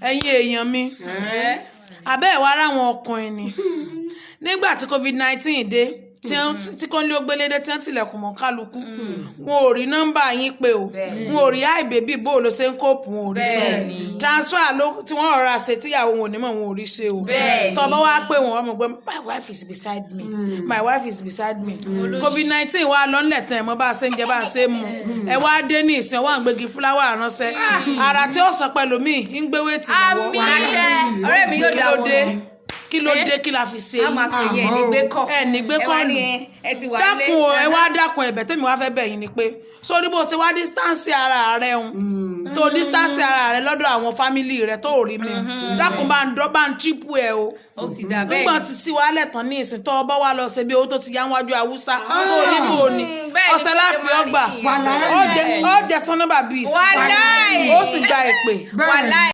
ẹ̀yin èèyàn mi abẹ́ ìwà ara àwọn ọkùnrin ni nígbà tí COVID-19 dé tí kò ní ó gbélédé tí wọ́n tilẹ̀kùn mọ́ kálukú wọn ò rí nọ́mbà yín pé o wọn ò rí àìbèbí bó ló ṣe ń kóòpù wọn ò rí sọ transfer tí wọ́n rọra ṣe tíyàwó wọn ò ní mọ̀ wọn ò rí ṣe o tọ́bọ̀ wá pé wọn ọmọ gbé my wife is beside me my wife is beside me COVID-19 wà lọ́nlẹ̀ tán ẹ̀ mọ́ bá a ṣe ń jẹ bá a ṣe ń mu ẹ wá dé ní ìsìn ọwọ́ àgbègì fúláwà ránṣẹ́ ara tí ó sọ pẹ̀lú mi ń gbé wéètì lọ́wọ́ ọ̀rẹ́ mi yóò dá wọn kí ló dé kí la fi ṣe ẹni gbé kọ́ ẹ ti wà lé dákun o ẹ wá dákun ẹ̀bẹ̀ tèmi wá fẹ́ bẹ̀ yín ni pé sórí bó ṣe wá distance ara rẹ ń tó distance ara rẹ lọ́dọ̀ àwọn fámìlì rẹ tó rí mi dákun bá ń triple ẹ o nígbà tí sí wàhálẹ̀ tán ní ìsìn tó ọba wa lọ ṣe bí owó tó ti yá wájú haúsá tó níbo ni ọ̀sẹ̀ láfi ọgbà ó jẹ sọ́nà bàbí ìsìn ó sì gba èpè.